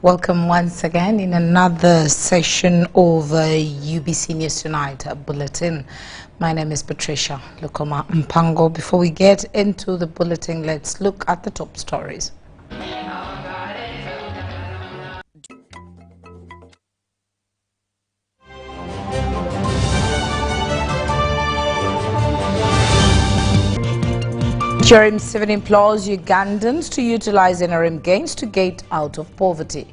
Welcome once again in another session of UBC News Tonight Bulletin. My name is Patricia Lukoma Mpango. Before we get into the bulletin, let's look at the top stories. Jerry Museveni implores Ugandans to utilize NRM gains to get out of poverty.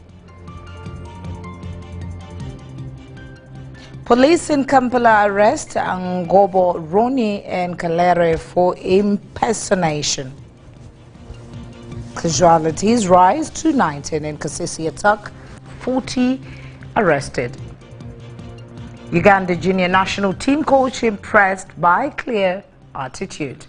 Police in Kampala arrest Ngobo, Roni and Kalere for impersonation. Casualties rise to 19 in Kasisi attack, 40 arrested. Uganda junior national team coach impressed by clear attitude.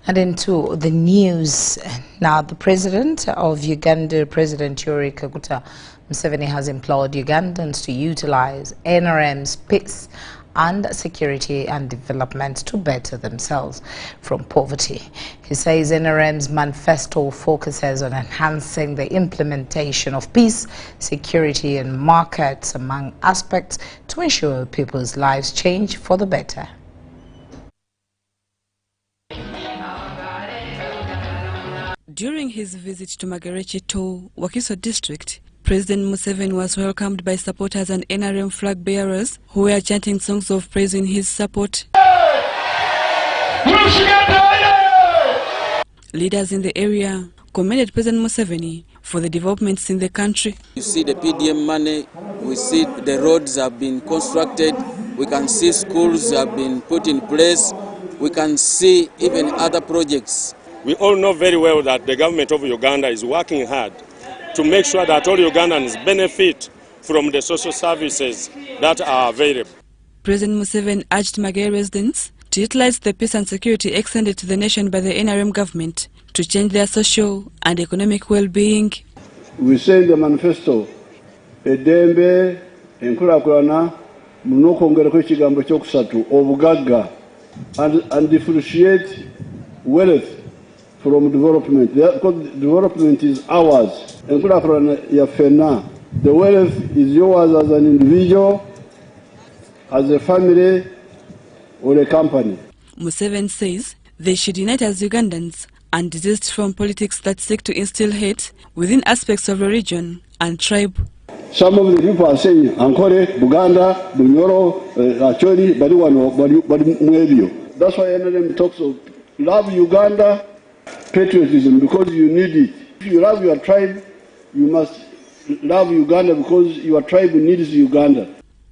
And into the news now, the president of Uganda, President Yoweri Kaguta Museveni, has implored Ugandans to utilize NRM's peace and security and development to better themselves from poverty. He says NRM's manifesto focuses on enhancing the implementation of peace, security and markets among aspects to ensure people's lives change for the better. During his visit to Magarechi Wakiso district, President Museveni was welcomed by supporters and NRM flag bearers who were chanting songs of praise in his support. Leaders in the area commended President Museveni for the developments in the country. You see the PDM money, we see the roads have been constructed, we can see schools have been put in place, we can see even other projects. We all know very well that the government of Uganda is working hard to make sure that all Ugandans benefit from the social services that are available. President Museveni urged Magere residents to utilize the peace and security extended to the nation by the NRM government to change their social and economic well-being. We say in the manifesto, edembe enkulakulana munokongera ekigambo kyokusatu obugagga and differentiate wealth from development. Because development is ours. The wealth is yours as an individual, as a family, or a company. Museveni says they should unite as Ugandans and desist from politics that seek to instill hate within aspects of religion and tribe. Some of the people are saying, Ankore, Buganda, Bunyoro, Acholi, Badi. That's why NLM talks of love Uganda, patriotism, because you need it. If you love your tribe, you must love Uganda because your tribe needs Uganda.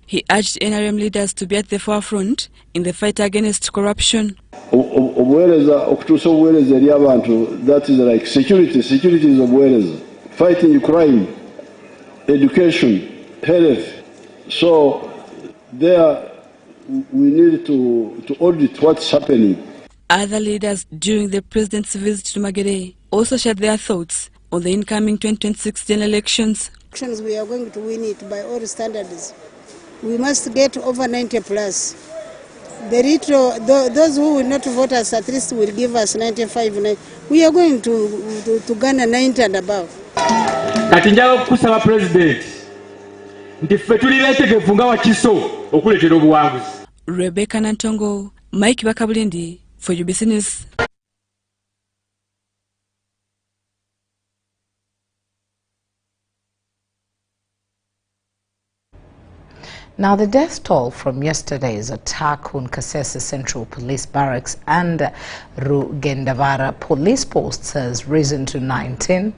He urged NRM leaders to be at the forefront in the fight against corruption. That is like security. Security is obuweereza. Fighting crime, education, health. So there we need to audit what's happening. Other leaders during the president's visit to Magere also shared their thoughts on the incoming 2026 general elections. We are going to win it by all standards. We must get over 90 plus. Those who will not vote us at least will give us 95. We are going to garner 90 and above. Kati njala kusaba president nti ffe tuli beetegefu nga Wakiso okuleetera obuwanguzi. Rebecca Nantongo, Mike Bakabulindi for UBC News. Now, the death toll from yesterday's attack on Kasese Central Police Barracks and Rugendavara police posts has risen to 19,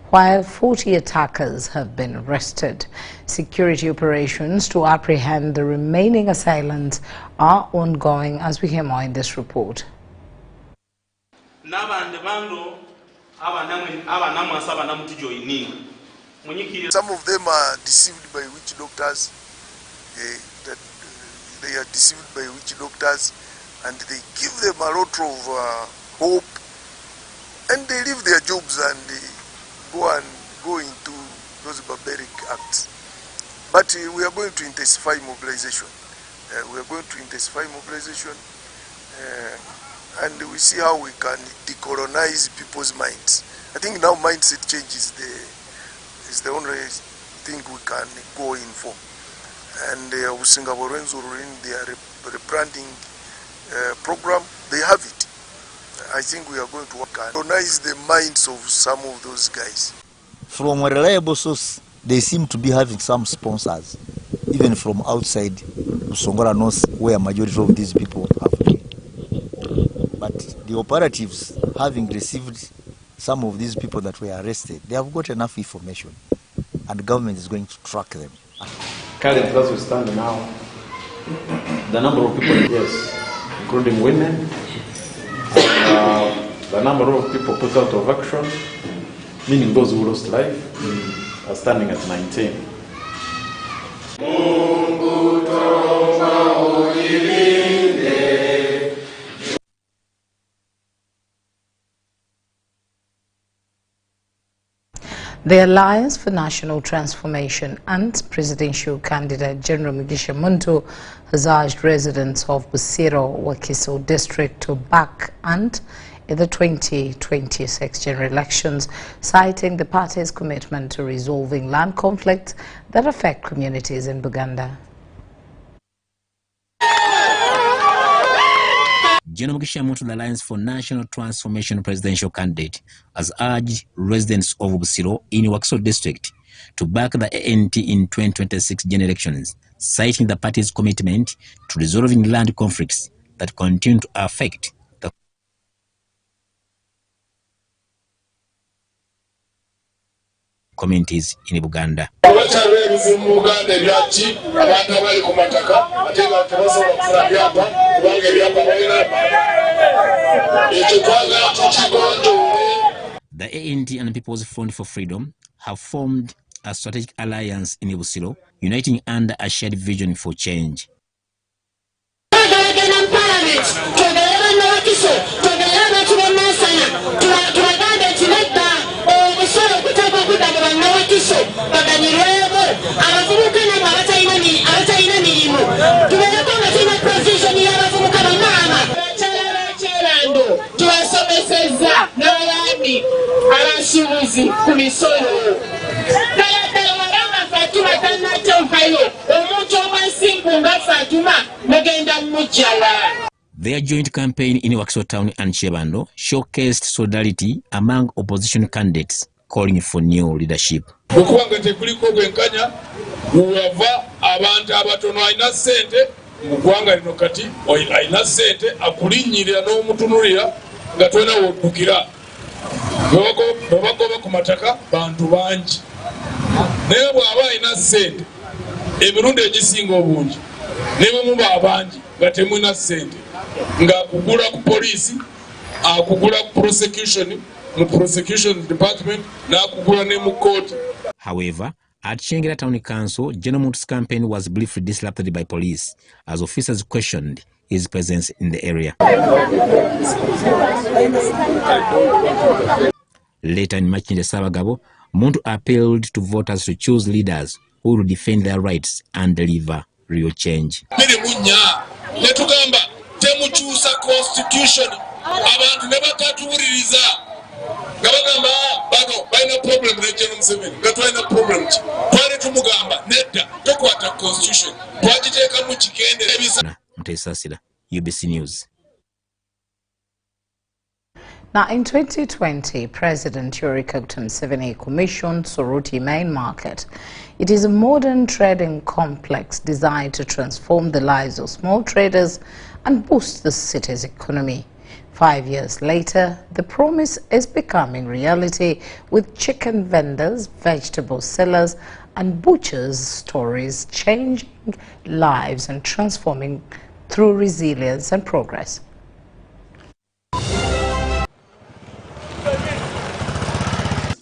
while 40 attackers have been arrested. Security operations to apprehend the remaining assailants are ongoing, as we hear more in this report. Some of them are deceived by witch doctors. They are deceived by witch doctors, and they give them a lot of hope, and they leave their jobs and go into those barbaric acts. But we are going to intensify mobilization. We are going to intensify mobilization, and we see how we can decolonize people's minds. I think now mindset change is the only thing we can go in for. And Singaporeans are in their rebranding program. They have it. I think we are going to work and colonize the minds of some of those guys. From a reliable source, they seem to be having some sponsors, even from outside Songora North, where a majority of these people have been. But the operatives, having received some of these people that were arrested, they have got enough information, and the government is going to track them. Currently, as we stand now, the number of people, yes, including women, the number of people put out of action, meaning those who lost life, are standing at 19. The Alliance for National Transformation and presidential candidate General Mugisha Muntu has urged residents of Busiro, Wakiso district to back and in the 2026 general elections, citing the party's commitment to resolving land conflicts that affect communities in Buganda. General Mugisha Muntu, the Alliance for National Transformation presidential candidate, has urged residents of Busiro in Wakiso district to back the ANC in 2026 general elections, citing the party's commitment to resolving land conflicts that continue to affect the communities in Buganda. The ANC and People's Front for Freedom have formed a strategic alliance in Busiro, uniting under a shared vision for change. Their joint campaign in Wakiso Town and Chebando showcased solidarity among opposition candidates calling for new leadership. However, at Shengera Town Council, General Muntu's campaign was briefly disrupted by police as officers questioned his presence in the area. Later in Machinje Sabagabo, Muntu appealed to voters to choose leaders who will defend their rights and deliver real change. UBC News. Now, in 2020, President Yoweri Museveni commissioned Soroti Main Market. It is a modern trading complex designed to transform the lives of small traders and boost the city's economy. 5 years later, the promise is becoming reality, with chicken vendors, vegetable sellers, and butchers' stories changing lives and transforming through resilience and progress.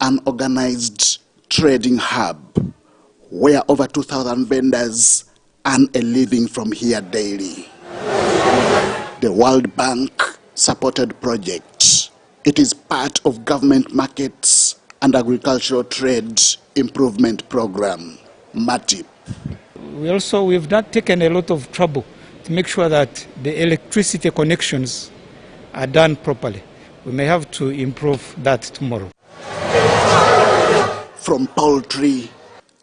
An organized trading hub where over 2,000 vendors earn a living from here daily. The World Bank supported project. It is part of Government Markets and Agricultural Trade Improvement Program, MATIP. We've taken a lot of trouble to make sure that the electricity connections are done properly. We may have to improve that tomorrow. From poultry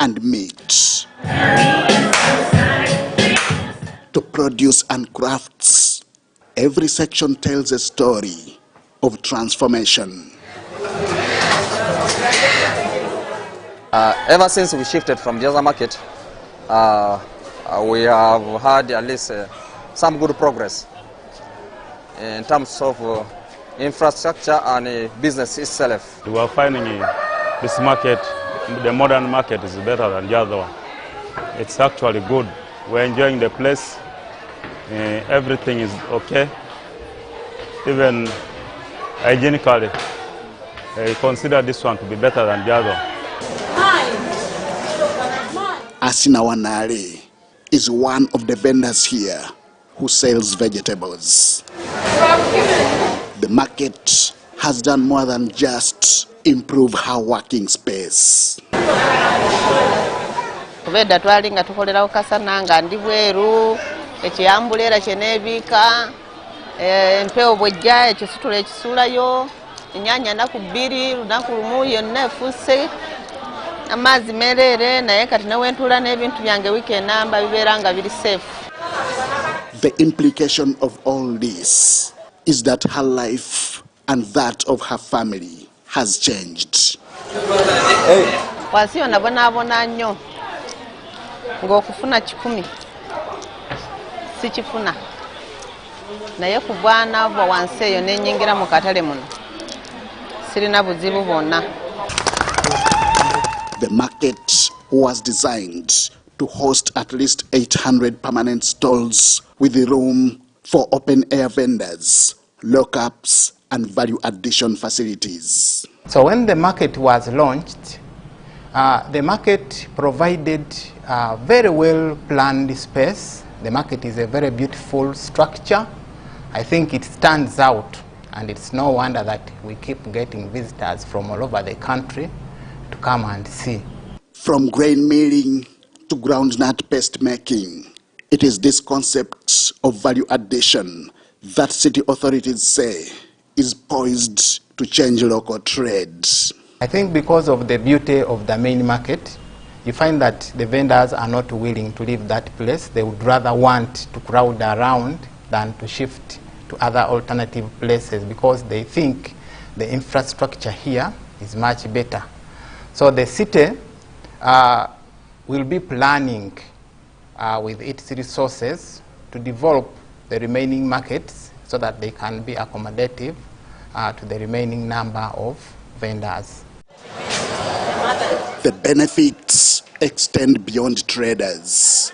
and meat to produce and crafts, every section tells a story of transformation. Ever since we shifted from the other market, we have had at least some good progress in terms of infrastructure and business itself. We are finding this market, the modern market, is better than the other one. It's actually good. We're enjoying the place. Everything is okay. Even hygienically, I consider this one to be better than the other. Asina Wanare is one of the vendors here who sells vegetables. The market has done more than just improve her working space. Kubeda twalinga tukolera okasana nga ndi bweru ekiyambulera kyenebika empewo bwejja ekisitula ekisulayo enyanya naku 2 lunaku lumu yonna efuse amazzi merere naye kati nawentula n'ebintu byange weekend namba bibeera nga biri safe. The implication of all this is that her life and that of her family has changed. Wansi yo nabonaabona nnyo ng'okufuna 10 si kifuna naye ku bwana bwa wansi eyo n'ennyingira mu katale muno sirina buzibu bwonna. The market was designed to host at least 800 permanent stalls with room for open-air vendors, lockups, and value addition facilities. So when the market was launched, the market provided a very well-planned space. The market is a very beautiful structure. I think it stands out, and it's no wonder that we keep getting visitors from all over the country to come and see. From grain milling to groundnut paste making, it is this concept of value addition that city authorities say is poised to change local trade. I think because of the beauty of the main market, you find that the vendors are not willing to leave that place. They would rather want to crowd around than to shift to other alternative places because they think the infrastructure here is much better. So the city will be planning with its resources to develop the remaining markets so that they can be accommodative to the remaining number of vendors. The benefits extend beyond traders.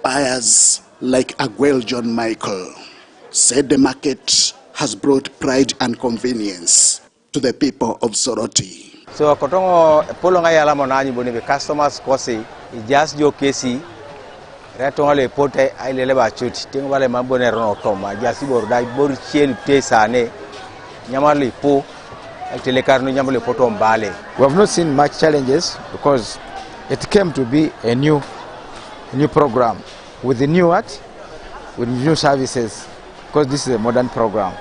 Buyers like Aguel John Michael said the market has brought pride and convenience to the people of Soroti. So kotongo polonga yala monani boni be customers kosi just jo kesi retonga le pote ailele ba chuti tinga wale mambone rono toma just borda bor chiel tesane nyamale po telekarno nyamale poto mbale. We have not seen much challenges because it came to be a new program with the new with new services because this is a modern program.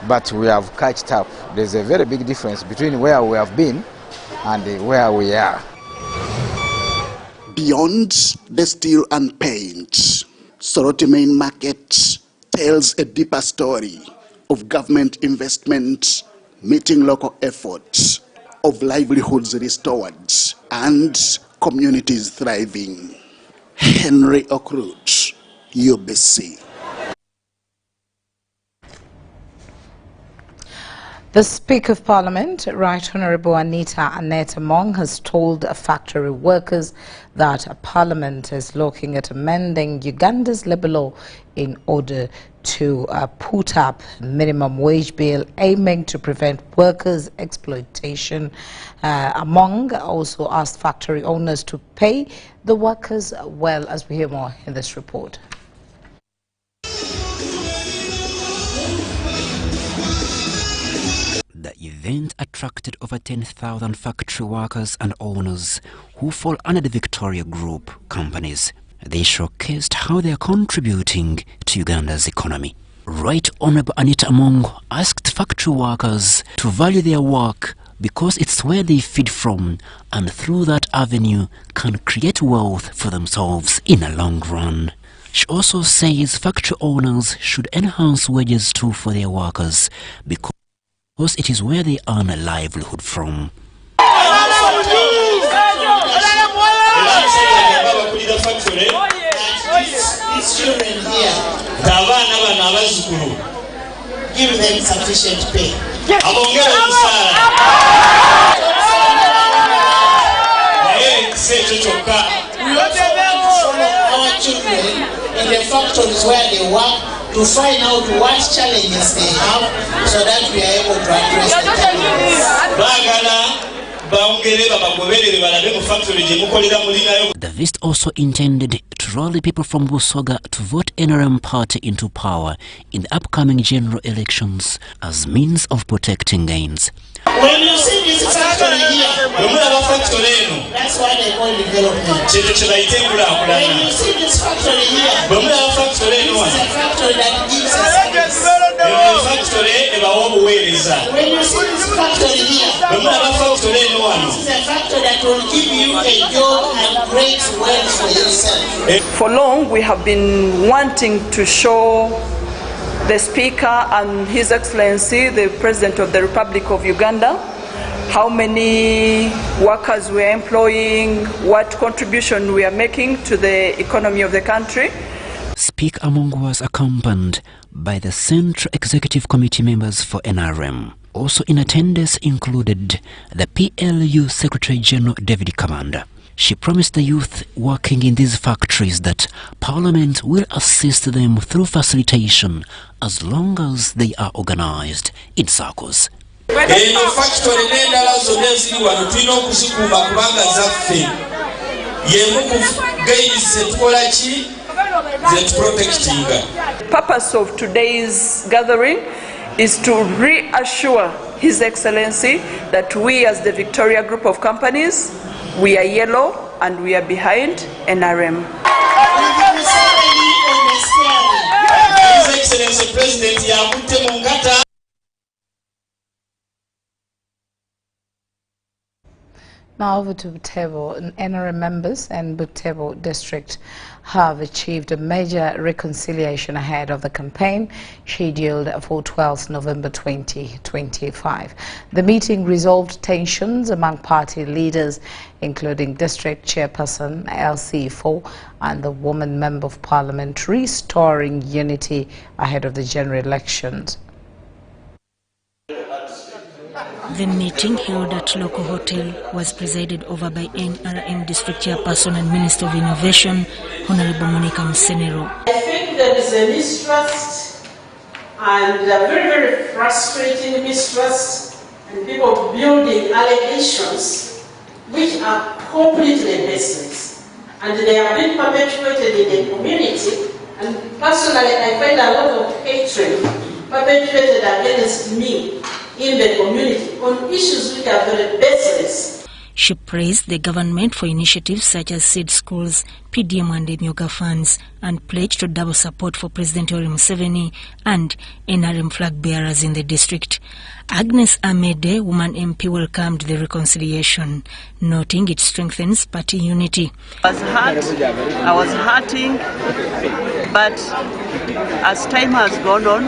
But we have catched up. There's a very big difference between where we have been and where we are. Beyond the steel and paint, Soroti Main Market tells a deeper story of government investment meeting local efforts, of livelihoods restored, and communities thriving. Henry Okrut, UBC. The Speaker of Parliament, Right Honourable Anita Annette Among, has told factory workers that Parliament is looking at amending Uganda's labour law in order to put up minimum wage bill aiming to prevent workers' exploitation. Among also asked factory owners to pay the workers well, as we hear more in this report. The event attracted over 10,000 factory workers and owners who fall under the Victoria Group companies. They showcased how they are contributing to Uganda's economy. Right Honorable Anita Among asked factory workers to value their work because it's where they feed from, and through that avenue can create wealth for themselves in a long run. She also says factory owners should enhance wages too for their workers because it is where they earn a livelihood from. These children here, give them sufficient pay. We also want to follow our children in the factories where they work to find out what challenges they have so that we are able to address the challenges. The visit also intended to rally people from Busoga to vote NRM party into power in the upcoming general elections as means of protecting gains. When you see this factory here, that's why they call development. When you see this factory here, this is a factory that gives us service. When you see this factory here, this is a factory that will give you a job and great wealth for yourself. For long, we have been wanting to show the Speaker and His Excellency, the President of the Republic of Uganda, how many workers we are employing, what contribution we are making to the economy of the country. Speaker Among was accompanied by the Central Executive Committee members for NRM. Also in attendance included the PLU Secretary General David Kamanda. She promised the youth working in these factories that Parliament will assist them through facilitation as long as they are organized in circles. The purpose of today's gathering is to reassure His Excellency that we as the Victoria Group of Companies, we are yellow and we are behind NRM. His Excellency President Now over to Butembo. NRM members and Butembo district have achieved a major reconciliation ahead of the campaign scheduled for 12th November 2025. The meeting resolved tensions among party leaders, including District Chairperson LC4 and the Woman Member of Parliament, restoring unity ahead of the general elections. The meeting held at local hotel was presided over by NRM District Chairperson and Minister of Innovation, Honorable Monica Musenero. I think there is a mistrust and a very, very frustrating mistrust and people building allegations which are completely baseless. And they have been perpetuated in the community, and personally I find a lot of hatred perpetuated against me in the community on issues which are very baseless. She praised the government for initiatives such as seed schools, PDM and Emyoga funds, and pledged to double support for President Yoweri Museveni and NRM flag bearers in the district. Agnes Amede, woman MP, welcomed the reconciliation, noting it strengthens party unity. I was hurting, but as time has gone on,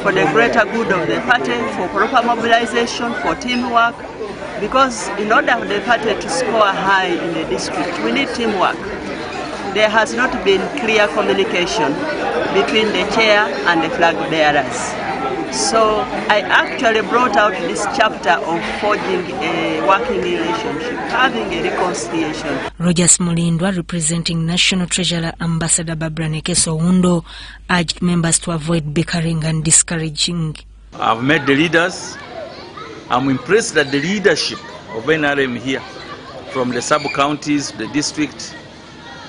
for the greater good of the party, for proper mobilization, for teamwork, because in order for the party to score high in the district, we need teamwork. There has not been clear communication between the chair and the flag bearers. So I actually brought out this chapter of forging a working relationship, having a reconciliation. Rogers Mulindwa, representing National Treasurer Ambassador Barbara Nekeso Wundo, urged members to avoid bickering and discouraging. I've met the leaders. I'm impressed that the leadership of NRM here, from the sub-counties, the district,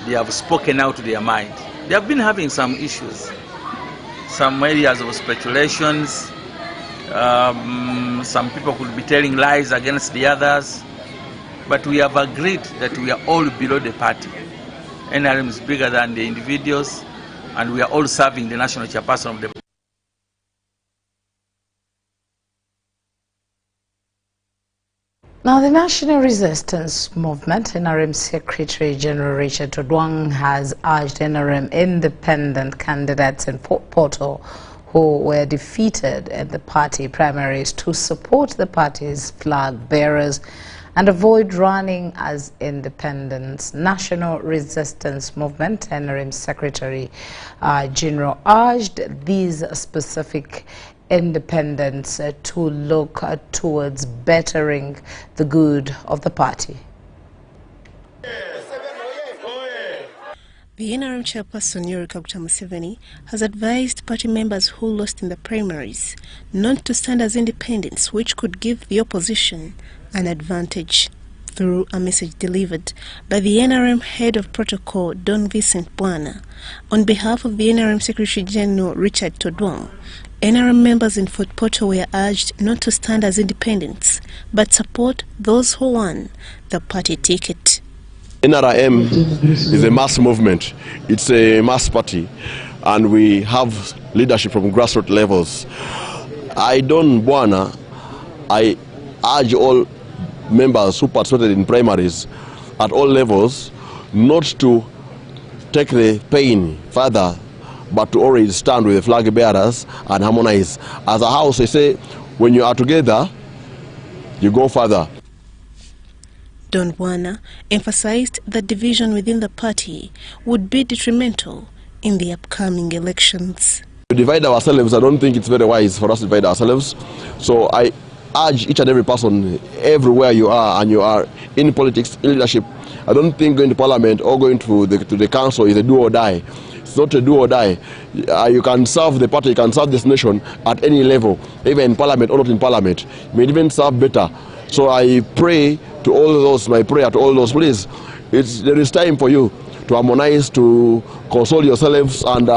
they have spoken out their mind. They have been having some issues. Some areas of speculations, some people could be telling lies against the others, but we have agreed that we are all below the party NRM is bigger than the individuals, and we are all serving the national chairperson of the. Now, the National Resistance Movement, NRM Secretary General Richard Todwang has urged NRM independent candidates in Fort Portal who were defeated in the party primaries to support the party's flag bearers and avoid running as independents. National Resistance Movement, NRM Secretary General urged these specific independents to look towards bettering the good of the party. The NRM chairperson Yoweri Kaguta Museveni has advised party members who lost in the primaries not to stand as independents, which could give the opposition an advantage. Through a message delivered by the NRM head of protocol, Don Vincent Bwana, on behalf of the NRM Secretary General Richard Todwang, NRM members in Fort Portal were urged not to stand as independents, but support those who won the party ticket. NRM is a mass movement. It's a mass party, and we have leadership from grassroots levels. I urge all members who participated in primaries at all levels not to take the pain further, but to always stand with the flag bearers and harmonize. As a house, they say, when you are together, you go further. Don Bwana emphasized that division within the party would be detrimental in the upcoming elections. To divide ourselves, I don't think it's very wise for us to divide ourselves. So I urge each and every person, everywhere you are, and you are in politics, in leadership, I don't think going to parliament or going to the council is a do or die. It's not a do or die. You can serve the party, you can serve this nation at any level, even in parliament or not in parliament. You may even serve better. So I pray to all those, my prayer to all those, please, there is time for you to harmonize, to console yourselves, and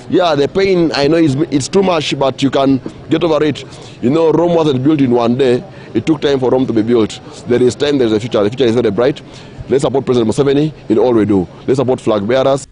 yeah, the pain, I know it's too much, but you can get over it. You know, Rome wasn't built in one day. It took time for Rome to be built. There is time, there's a future. The future is very bright. Let's support President Museveni in all we do. Let's support flag bearers.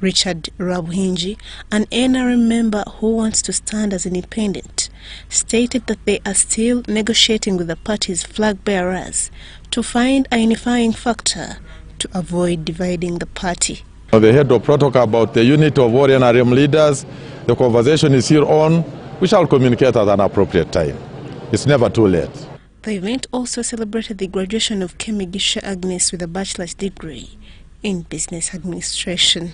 Richard Rabuhinji, an NRM member who wants to stand as independent, stated that they are still negotiating with the party's flag bearers to find a unifying factor to avoid dividing the party. The head of protocol about the unit of all NRM leaders, the conversation is here on. We shall communicate at an appropriate time. It's never too late. The event also celebrated the graduation of Kemigisha Agnes with a bachelor's degree in business administration.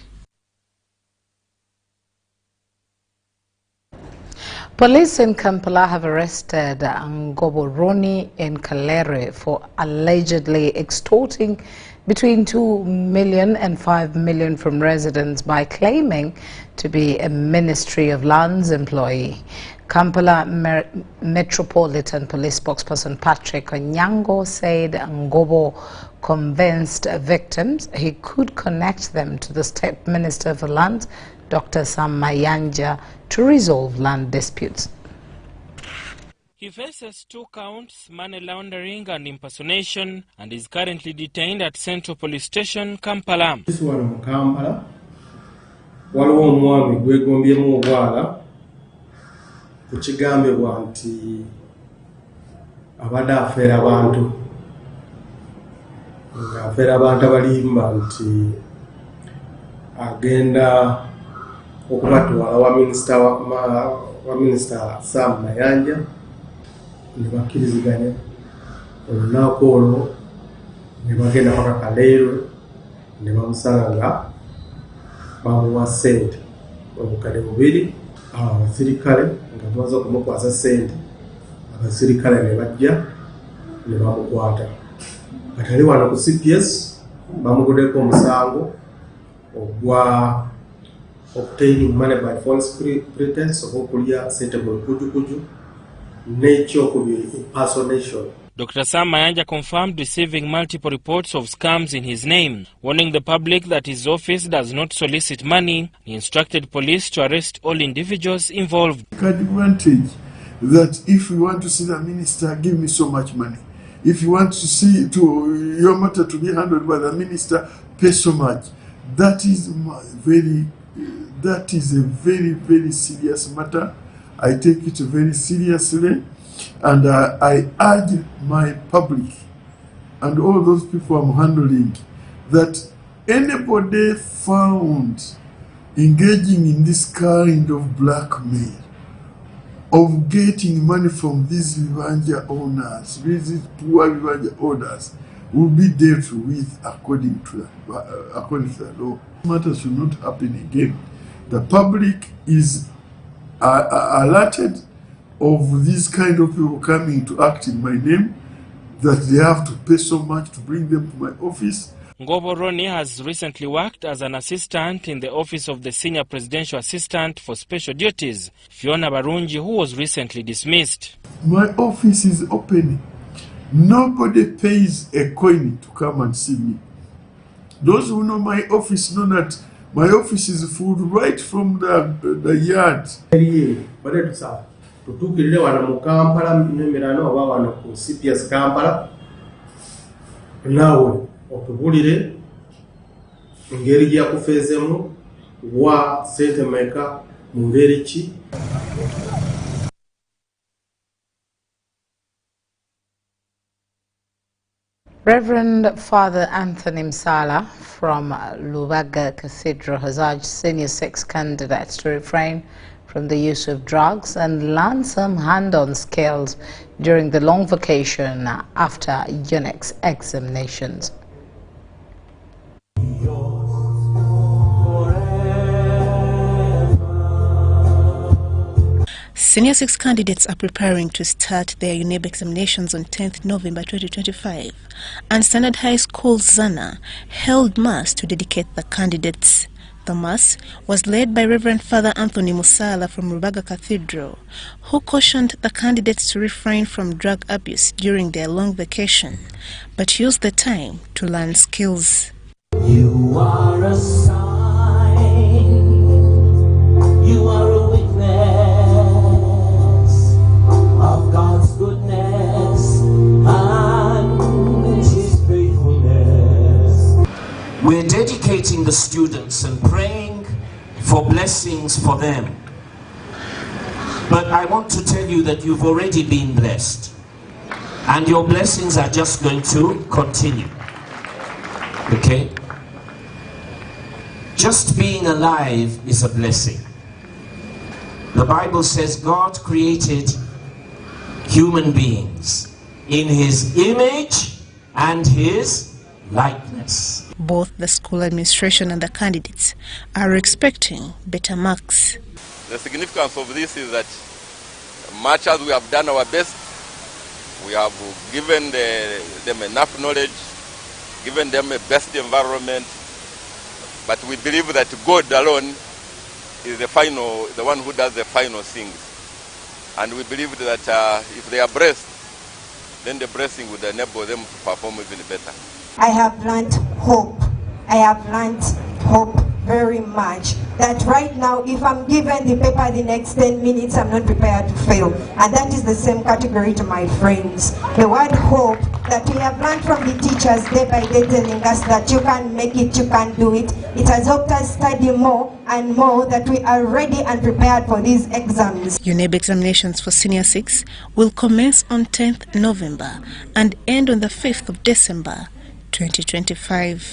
Police in Kampala have arrested Ngobo Roni in Kalere for allegedly extorting between 2 million and 5 million from residents by claiming to be a Ministry of Lands employee. Kampala Metropolitan Police spokesperson Patrick Onyango said Ngobo convinced victims he could connect them to the State Minister for Lands, Dr. Sam Mayanja, to resolve land disputes. He faces 2 counts, money laundering and impersonation, and is currently detained at Central Police Station, Kampala. This one in Kampala, waliwo omwami gwegombyemu obwala ku kigambibwa nti abadde afeera abantu ng'afeera abantu abalimba nti agenda okubatwala wa minisita Sam Mayanja ne bakkiriziganya olunaku olwo ne bagenda paka Kaleerwe ne bamusanga nga bamuwa ssente obukadde 2 abasirikale nga tumaze okumukwasa ssente abasirikale ne bajja ne bamukwata kati ali wano ku CPS bamuguddeko omusango ogwa obtaining money by false pretense okulya ssente mu kujukuju n'ekyokubiri impersonation. Dr. Sam Mayanja confirmed receiving multiple reports of scams in his name, warning the public that his office does not solicit money. He instructed police to arrest all individuals involved. Advantage that if you want to see the minister, give me so much money. If you want to see your matter to be handled by the minister, pay so much. That is a very, very serious matter. I take it very seriously, and I urge my public and all those people I'm handling that anybody found engaging in this kind of blackmail, of getting money from these Vivanja owners, these poor Vivanja owners, will be dealt with according to the law. Matters should not happen again. The public is alerted of this kind of people coming to act in my name, that they have to pay so much to bring them to my office. Ngobo Ronnie has recently worked as an assistant in the office of the Senior Presidential Assistant for Special Duties, Fiona Barungi, who was recently dismissed. My office is open. Nobody pays a coin to come and see me. Those who know my office know that my office is full right from the yard. Tutukirire wana mu Kampala nemirano oba wana ku CPS Kampala nawe otubulire engeri gya kufeezemu wa sente meka mu ngeri ki. Reverend Father Anthony Msala from Lubaga Cathedral has urged senior sex candidates to refrain from the use of drugs and learn some hand-on skills during the long vacation after UNEX examinations. Senior 6 candidates are preparing to start their UNEB examinations on 10th November 2025, and Standard High School Zana held Mass to dedicate the candidates. The Mass was led by Reverend Father Anthony Musala from Rubaga Cathedral, who cautioned the candidates to refrain from drug abuse during their long vacation, but use the time to learn skills. You are a sign, you are a witness of God's goodness and His faithfulness. We're dedicating the students and praying for blessings for them. But I want to tell you that you've already been blessed, and your blessings are just going to continue. Okay? Just being alive is a blessing. The Bible says God created human beings in His image and His likeness. Both the school administration and the candidates are expecting better marks. The significance of this is that much as we have done our best, we have given them enough knowledge, given them a best environment, but we believe that God alone is the one who does the final things. And we believe that if they are blessed, then the blessing would enable them to perform even better. I have learned hope. I have learned hope very much. That right now, if I'm given the paper the next 10 minutes, I'm not prepared to fail. And that is the same category to my friends. The word hope that we have learned from the teachers day by day telling us that you can make it, you can do it. It has helped us study more and more, that we are ready and prepared for these exams. UNEB examinations for Senior 6 will commence on 10th November and end on the 5th of December 2025.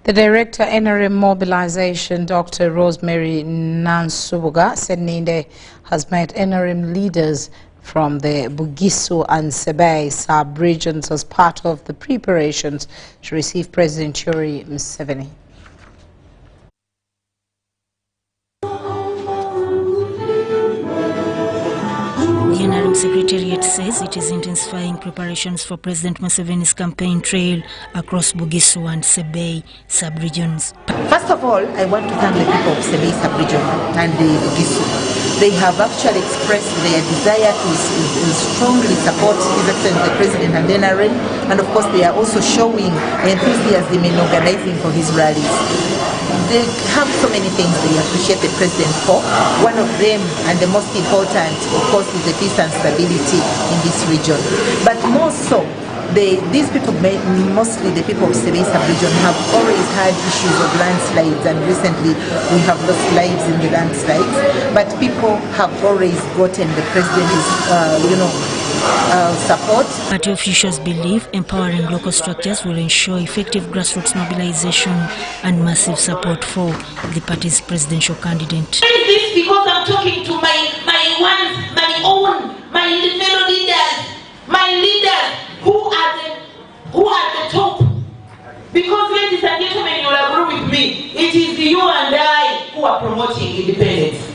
The Director NRM Mobilization, Dr. Rosemary Nansubuga, said Ninde has met NRM leaders from the Bugisu and Sebei sub-regions as part of the preparations to receive President Yoweri Museveni. The NRM Secretariat says it is intensifying preparations for President Museveni's campaign trail across Bugisu and Sebei sub-regions. First of all, I want to thank the people of Sebei sub-region and the Bugisu. They have actually expressed their desire to strongly support His Excellency the President and NRM, and of course they are also showing enthusiasm in organizing for his rallies. they have so many things they appreciate the president for. One of them, and the most important, of course, is the peace and stability in this region. But more so, these people, mostly the people of Sebei sub-region, have always had issues of landslides, and recently we have lost lives in the landslides. But people have always gotten the president's, support. Party officials believe empowering local structures will ensure effective grassroots mobilization and massive support for the party's presidential candidate. Why is this? Because I'm talking to my fellow leaders, who are the top. Because, ladies and gentlemen, you will agree with me, it is you and I who are promoting independence.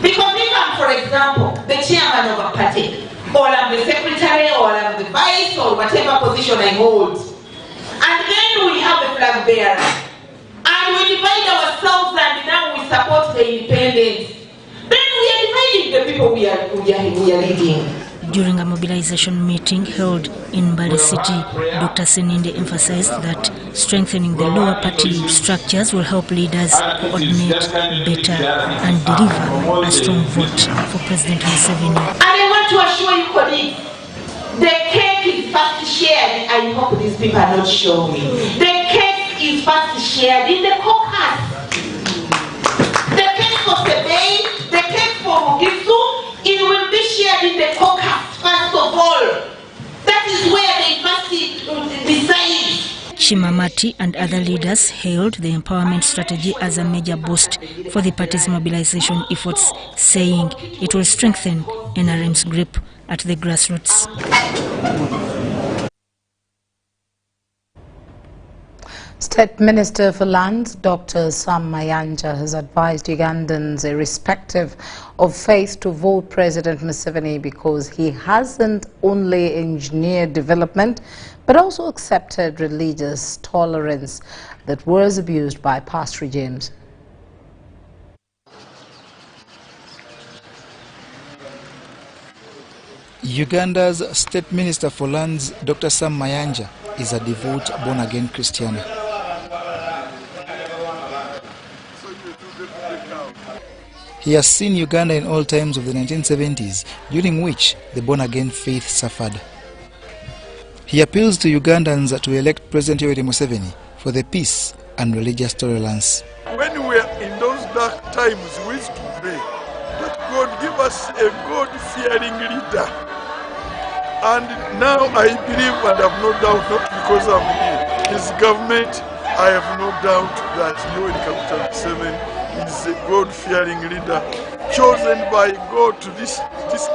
Because if I'm, for example, the chairman of a party, or I'm the secretary, or I'm the vice, or whatever position I hold, and then we have a flag bearer, and we divide ourselves, and now we support the independence, then we are dividing the people we are leading. During a mobilization meeting held in Mbale City, Dr. Seninde emphasized that strengthening the lower party structures will help leaders coordinate better and deliver a strong vote for President Museveni. And I want to assure you, colleagues, the cake is first shared. I hope these people are not showing me. The cake is first shared in the caucus. The cake for Sebei, the cake for Mugisu, it will be shared in the caucus, first of all. That is where they must decide. Chimamati and other leaders hailed the empowerment strategy as a major boost for the party's mobilization efforts, saying it will strengthen NRM's grip at the grassroots. State Minister for Lands, Dr. Sam Mayanja, has advised Ugandans, irrespective of faith, to vote President Museveni because he hasn't only engineered development but also accepted religious tolerance that was abused by past regimes. Uganda's State Minister for Lands, Dr. Sam Mayanja, is a devout born-again Christian. He has seen Uganda in all times of the 1970s, during which the born-again faith suffered. He appeals to Ugandans to elect President Yoweri Museveni for the peace and religious tolerance. When we are in those dark times, we used to pray that God give us a God-fearing leader. And now I believe and have no doubt, not because I'm in his government, I have no doubt that Yoweri Museveni is a God-fearing leader, chosen by God to this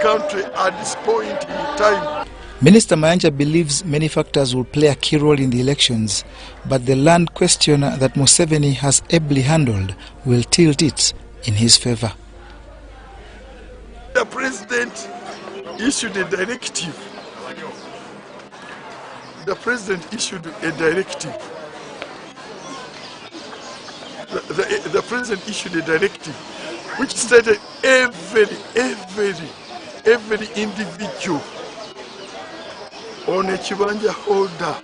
country at this point in time. Minister Mayanja believes many factors will play a key role in the elections, but the land question that Museveni has ably handled will tilt it in his favor. The president issued a directive. The president issued a directive. The president issued a directive which stated every individual on a Chibanja holder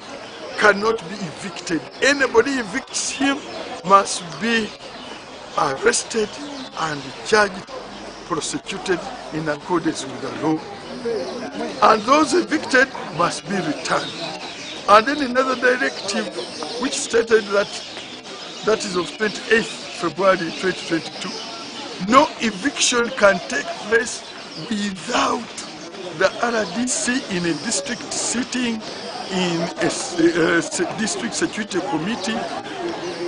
cannot be evicted. Anybody evicts him must be arrested and charged, prosecuted in accordance with the law. And those evicted must be returned. And then another directive which stated that is of 28th February 2022, no eviction can take place without the RDC in a district sitting in a district security committee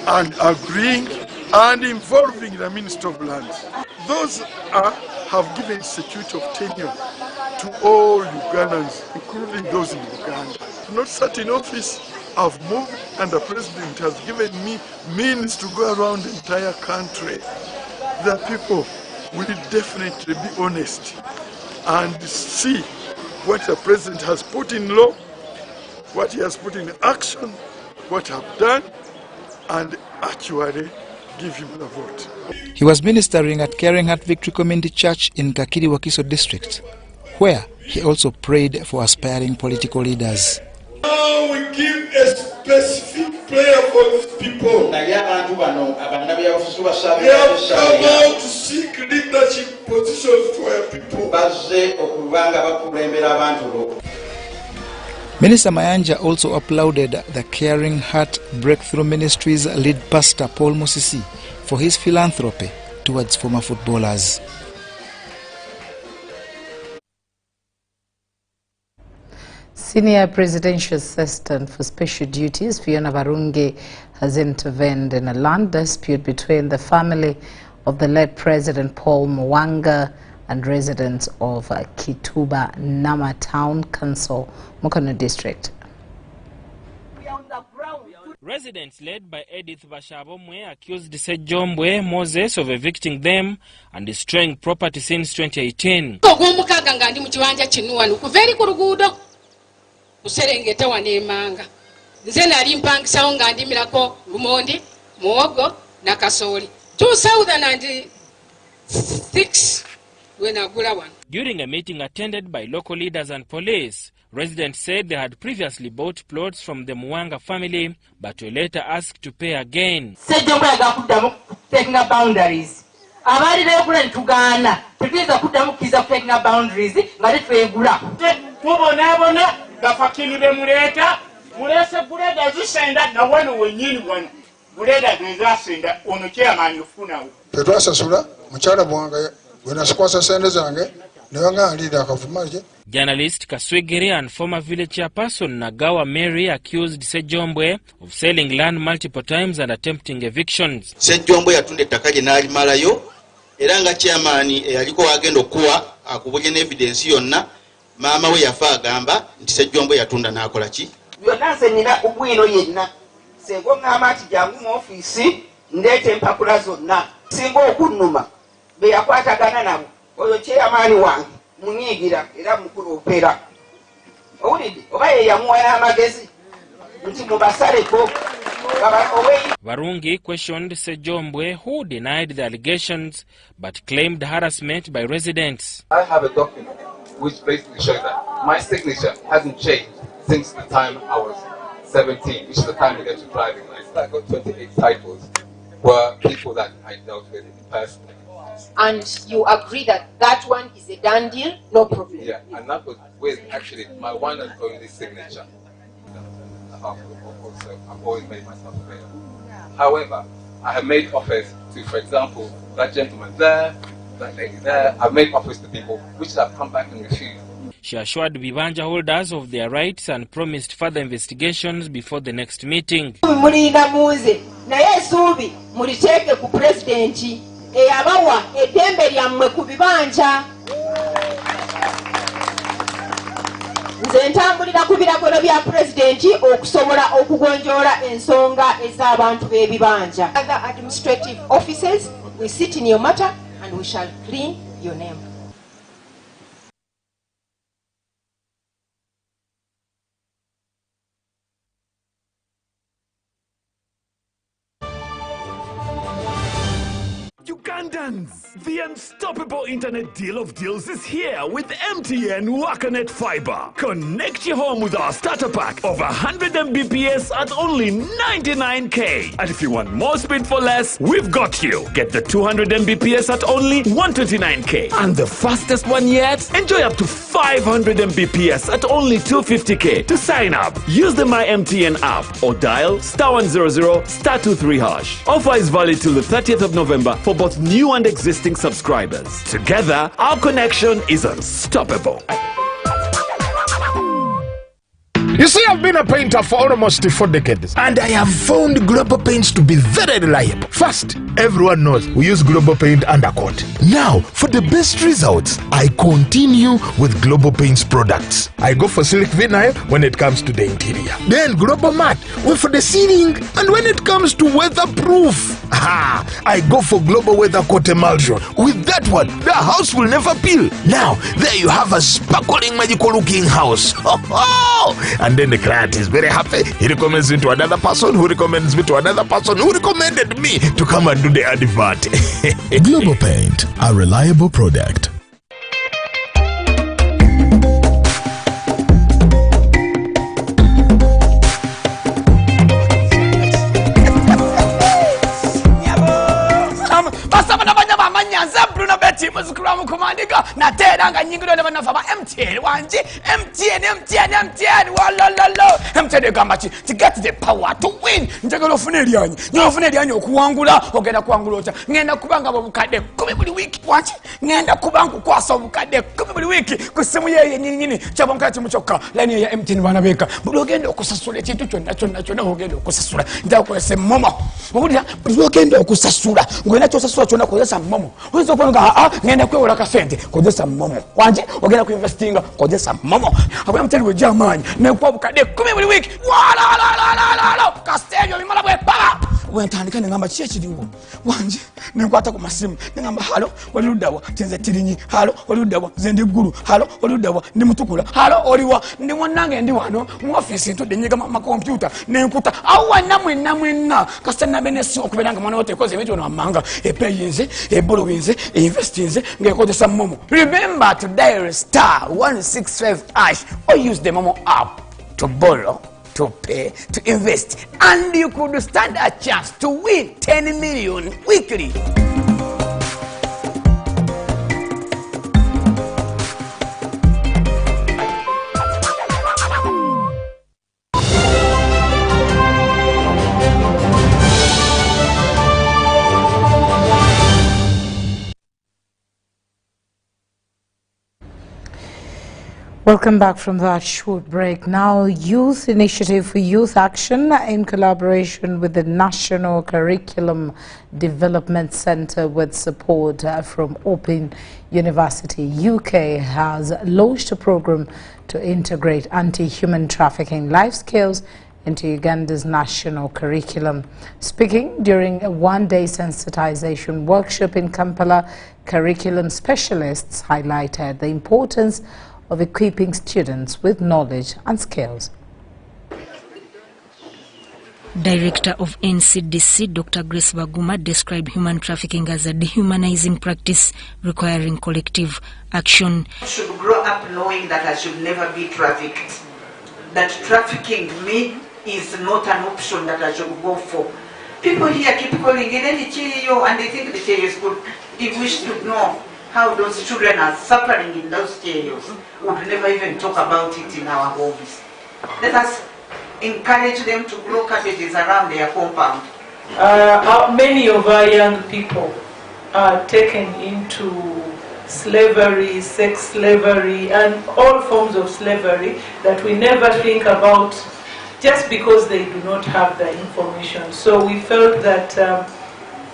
and agreeing and involving the Minister of Lands. Those have given security of tenure to all Ugandans, including those in Uganda. Not sat in office, I've moved, and the president has given me means to go around the entire country. The people will definitely be honest and see what the president has put in law, what he has put in action, what I've done, and actually give him the vote. He was ministering at Caring Heart Victory Community Church in Kakiri Wakiso district, where he also prayed for aspiring political leaders. Now we give a specific prayer for these people. They have come out to seek leadership positions to our people. Minister Mayanja also applauded the Caring Heart Breakthrough Ministries lead pastor Paul Musisi for his philanthropy towards former footballers. Senior Presidential Assistant for Special Duties Fiona Barungi has intervened in a land dispute between the family of the late President Paul Mwanga and residents of Kituba Nama Town Council, Mukono District. Residents led by Edith Bashabomwe accused Sejombwe Moses of evicting them and destroying property since 2018. Userengeta wanemanga nze nali mpangisawo nga ndimirako Lumondi, Muwogo na Kasoli 2006 when agula one. During a meeting attended by local leaders and police, residents said they had previously bought plots from the Mwanga family but were later asked to pay again. Sejjomwe agakuddamu taking boundaries. Abali beekula ntugana tetuyinza kuddamu kiza taking boundaries nga tetwegula. Tubonabona gafakirire muleta mulese buleda zisenda na wano wenyini wano buleda gezasenda ono chairman ufunawo tetwasasula mukyala bwange wenasikwasa sente zange newanga alida akavumaje. Journalist Kaswegere and former village chairperson Nagawa Mary accused Sejombwe of selling land multiple times and attempting evictions. Sejombwe yatunde ettaka lye n'alimalayo era nga chairman yaliko wagenda okuwa akubulye ne evidence yonna. Mama we yafa agamba nti Sejjombo yatunda n'akola ki? Byonna nze nina ubwino yenna. Sengo ngamba ati jangu mu office ndeete empapula zonna. Singa okunnuma be yakwatagana nabo. Oyo chairman wange munyiigira era mukulu opera. Owulidde oba ye yamuwa n'amagezi nti mubasaleko. Barungi questioned Sejombwe, who denied the allegations but claimed harassment by residents. I have a document which basically shows that my signature hasn't changed since the time I was 17, which is the time I get to driving license. I got 28 titles were people that I dealt with personally. And you agree that that one is a done deal, no problem? Yeah, and that was with actually my one and only signature. Also, I've always made myself available. However, I have made offers to, for example, that gentleman there, that lady there. I've made offers to people which have come back and refused. She assured Bibanja holders of their rights and promised further investigations before the next meeting. Mulina muze naye suubi muliteeke ku president eyabawa eddembe lyammwe ku bibanja. Nze ntambulira ku biragiro bya president okusobola okugonjoola ensonga ez'abantu b'ebibanja. Other administrative officers will sit in your matter and we shall clean your name. Ugandans, the unstoppable internet deal of deals is here with MTN Wakanet Fiber. Connect your home with our starter pack of 100 Mbps at only 99k. And if you want more speed for less, we've got you. Get the 200 Mbps at only 129k. And the fastest one yet? Enjoy up to 500 Mbps at only 250k. To sign up, use the My MTN app or dial *100 *23#. Offer is valid till the 30th of November for both new and existing subscribers. Together, our connection is unstoppable. You see, I've been a painter for almost 4 decades, and I have found Global Paints to be very reliable. First, everyone knows we use Global Paint undercoat. Now, for the best results, I continue with Global Paints products. I go for silk vinyl when it comes to the interior. Then Global Matte for the ceiling, and when it comes to weatherproof, I go for Global Weather Coat Emulsion. With that one, the house will never peel. Now, there you have a sparkling, magical looking house. And then the client is very happy. He recommends me to another person who recommends me to another person who recommended me to come and do the advert. Global Paint, a reliable product. eti muzukuru mukumandiga nateranga nyingiro ne banafa ba MTN wanje MTN walololo MTN gamba ki to get the power to win njagalo ofuna elyanyi okuwangula ogenda kuwangula otya ngenda kubanga bobukadde 10 buli wiki wanje ngenda kubanga kwasa obukadde 10 buli wiki ku simu ye nyinyi kyabonka kimu kyokka line ya MTN bana beka buli ogenda okusasula ekintu kyonna ogenda okusasula ndakozesa momo obulira buli ogenda okusasula ngenda kyosasula kyonna kozesa momo oyinza okubanga ngenda kwewola kasente kozesa momo wanje ogenda ku investinga kozesa momo abula MTN we jamani nekwa obukadde 10 buli wiki wala kastenyo bimala bwe pala wentandika ngamba kiye kiriwo wanje nenkwata ku masimu ngamba halo oludawa tenze tirinyi halo oludawa zende guru halo oludawa ndi mutukula halo oliwa ndi mwanange ndi wano mu office ntudde nyiga ma computer nenkuta awa namwe kasana benesi okubelanga mwana wote koze ebintu amanga epeyinze ebolowinze investinze ngekozesa momo. Remember to dial star 165# or use the momo app to borrow, to pay, to invest, and you could stand a chance to win 10 million weekly. Welcome back from that short break. Now, Youth Initiative for Youth Action, in collaboration with the National Curriculum Development Center with support from Open University UK, has launched a program to integrate anti-human trafficking life skills into Uganda's national curriculum. Speaking during a one-day sensitization workshop in Kampala, curriculum specialists highlighted the importance of equipping students with knowledge and skills. Director of NCDC, Dr. Grace Baguma, described human trafficking as a dehumanizing practice requiring collective action. I should grow up knowing that I should never be trafficked. That trafficking me is not an option that I should go for. People here keep calling it any cheyo and they think the cheyo is good. If we should know how those children are suffering in those jails, we would never even talk about it in our homes. Let us encourage them to grow cabbages around their compound. Many of our young people are taken into slavery, sex slavery, and all forms of slavery that we never think about just because they do not have the information. So we felt that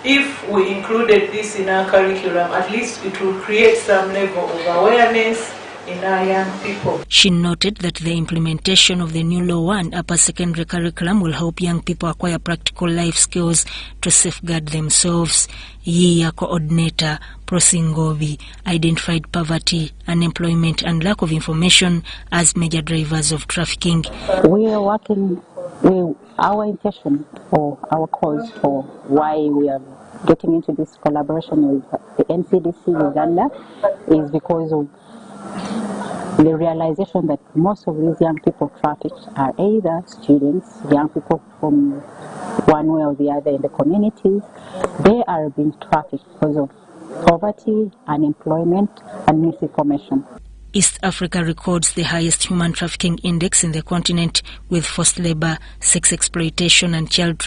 if we included this in our curriculum, at least it will create some level of awareness in our young people. She noted that the implementation of the new lower and upper secondary curriculum will help young people acquire practical life skills to safeguard themselves. YIA coordinator Prosingovi identified poverty, unemployment and lack of information as major drivers of trafficking. We are working with our intention or our cause for why we are getting into this collaboration with the NCDC Uganda is because of the realization that most of these young people trafficked are either students, young people from one way or the other in the communities. They are being trafficked because of poverty, unemployment, and misinformation. East Africa records the highest human trafficking index in the continent, with forced labor, sex exploitation, and child.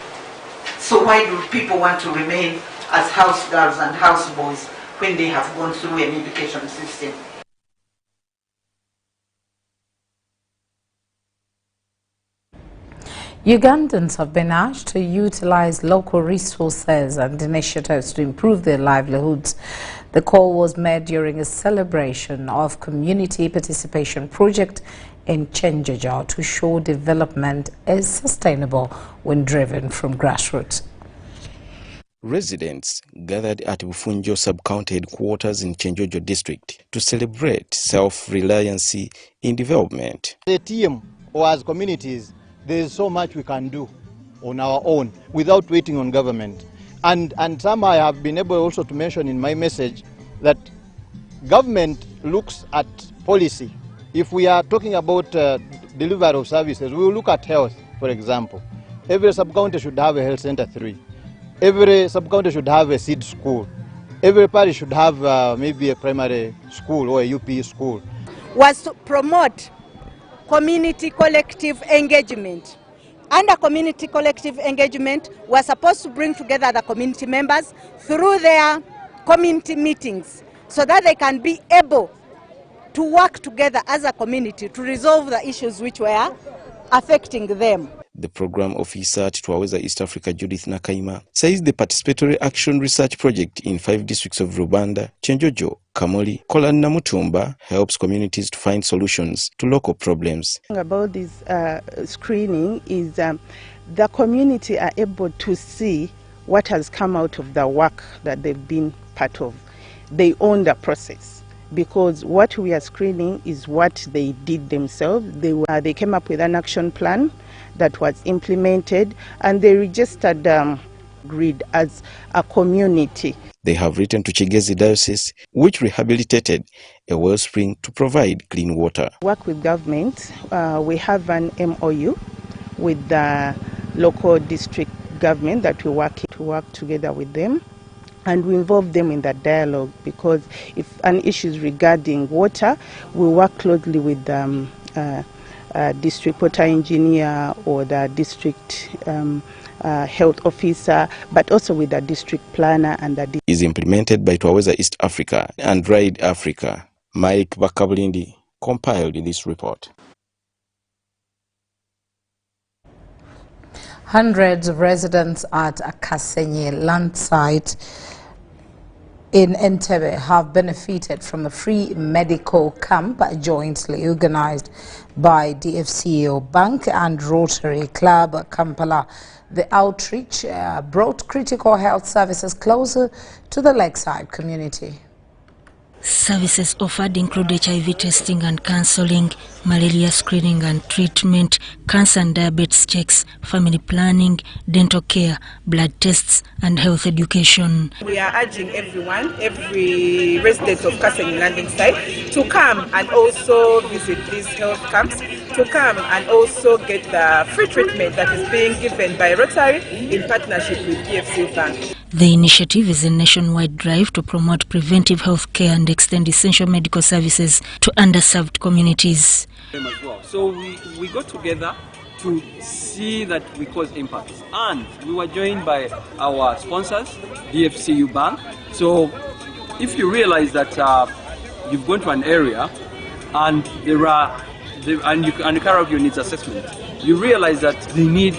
So why do people want to remain as house girls and house boys when they have gone through an education system? Ugandans have been asked to utilize local resources and initiatives to improve their livelihoods. The call was made during a celebration of community participation project in Chenjeja to show development is sustainable when driven from grassroots. Residents gathered at Bufunjo sub-county headquarters in Chenjojo district to celebrate self-reliance in development. The team or as communities, there is so much we can do on our own without waiting on government. And some I have been able also to mention in my message that government looks at policy. If we are talking about delivery of services, we will look at health, for example. Every sub-county should have a health center 3. Every sub-county should have a seed school. everybody should have maybe a primary school or a UP school. Was to promote community collective engagement. Under community collective engagement, we're supposed to bring together the community members through their community meetings so that they can be able to work together as a community to resolve the issues which were affecting them. The program officer at Twaweza East Africa, Judith Nakaima, says the participatory action research project in 5 districts of Rubanda, Chenjojo, Kamoli, Kola na Mutumba helps communities to find solutions to local problems. About this screening is the community are able to see what has come out of the work that they've been part of. They own the process, because what we are screening is what they did themselves. They came up with an action plan that was implemented, and they registered grid as a community. They have written to Chigezi Diocese, which rehabilitated a wellspring to provide clean water. Work with government. We have an MOU with the local district government that we work together with them. And we involve them in that dialogue, because if an issue is regarding water, we work closely with district water engineer or the district health officer, but also with the district planner and the is implemented by Twaweza East Africa and Ride Africa. Mike Bakabulindi compiled this report. Hundreds of residents at a Kasenye land site in Entebbe have benefited from a free medical camp jointly organized by DFCO Bank and Rotary Club Kampala. The outreach brought critical health services closer to the lakeside community. Services offered include HIV testing and counseling, malaria screening and treatment, cancer and diabetes checks, family planning, dental care, blood tests and health education. We are urging everyone, every resident of Kasenyi landing site, to come and also visit these health camps, to come and also get the free treatment that is being given by Rotary in partnership with DFCO Bank. The initiative is a nationwide drive to promote preventive health care and extend essential medical services to underserved communities. So we got together to see that we cause impact, and we were joined by our sponsors, DFCO Bank. So if you realize that you've gone to an area and and you carry out your needs assessment, you realize that they need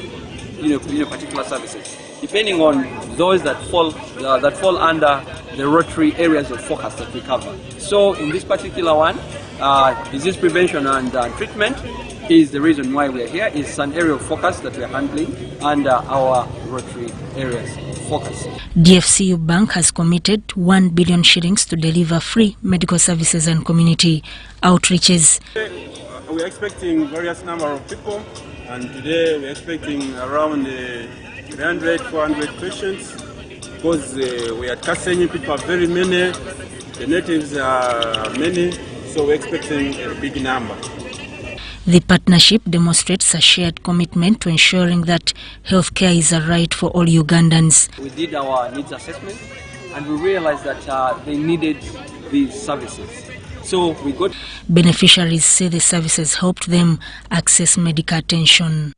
particular services, depending on those that fall under the Rotary areas of focus that we cover. So in this particular one, disease prevention and treatment is the reason why we are here. It's an area of focus that we are handling under our Rotary areas of focus. DFCO Bank has committed 1 billion shillings to deliver free medical services and community outreaches. We are expecting various number of people, and today we are expecting around 300, 400 patients, because we are at Kasenyi, people are very many, the natives are many, so we're expecting a big number. The partnership demonstrates a shared commitment to ensuring that healthcare is a right for all Ugandans. We did our needs assessment and we realized that they needed these services. So we got... Beneficiaries say the services helped them access medical attention.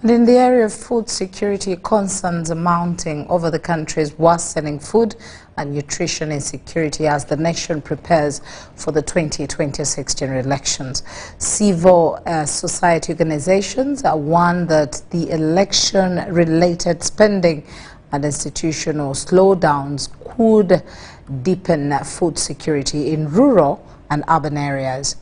And in the area of food security, concerns are mounting over the country's worsening food and nutrition insecurity as the nation prepares for the 2026 general elections. Civil society organizations warn that the election-related spending and institutional slowdowns could deepen food security in rural and urban areas.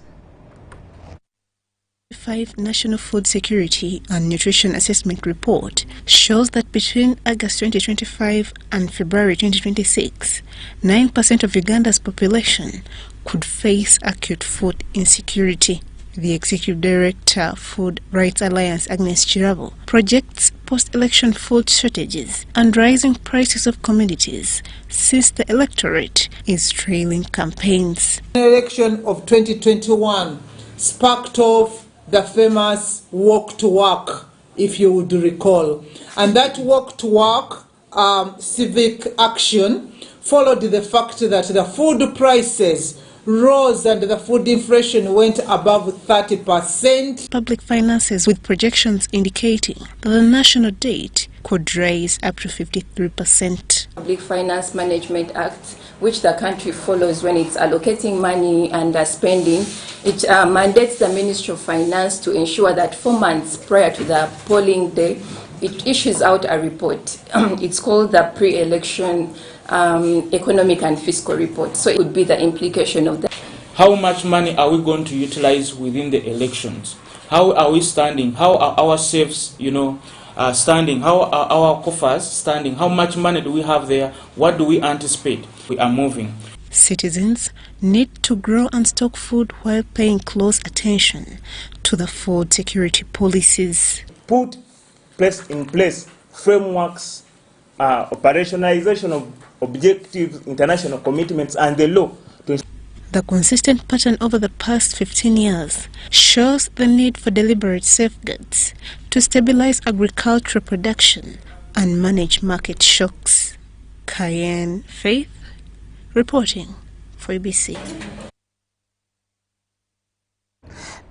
5 National Food Security and Nutrition Assessment Report shows that between August 2025 and February 2026, 9% of Uganda's population could face acute food insecurity. The Executive Director, Food Rights Alliance, Agnes Chirabo, projects post-election food shortages and rising prices of commodities since the electorate is trailing campaigns. The election of 2021 sparked off the famous walk to work, if you would recall. And that walk to work civic action followed the fact that the food prices rose and the food inflation went above 30%. Public finances, with projections indicating that the national debt could rise up to 53%. Public Finance Management Act, which the country follows when it's allocating money and spending, it mandates the Ministry of Finance to ensure that 4 months prior to the polling day, it issues out a report. It's called the pre-election economic and fiscal report. So it would be the implication of that. How much money are we going to utilize within the elections? How are we standing? How are our safes, standing? How are our coffers standing? How much money do we have there? What do we anticipate? We are moving. Citizens need to grow and stock food while paying close attention to the food security policies. Put in place frameworks, operationalization of objectives, international commitments, and the law. The consistent pattern over the past 15 years shows the need for deliberate safeguards to stabilize agricultural production and manage market shocks. Cayenne Faith, reporting for ABC.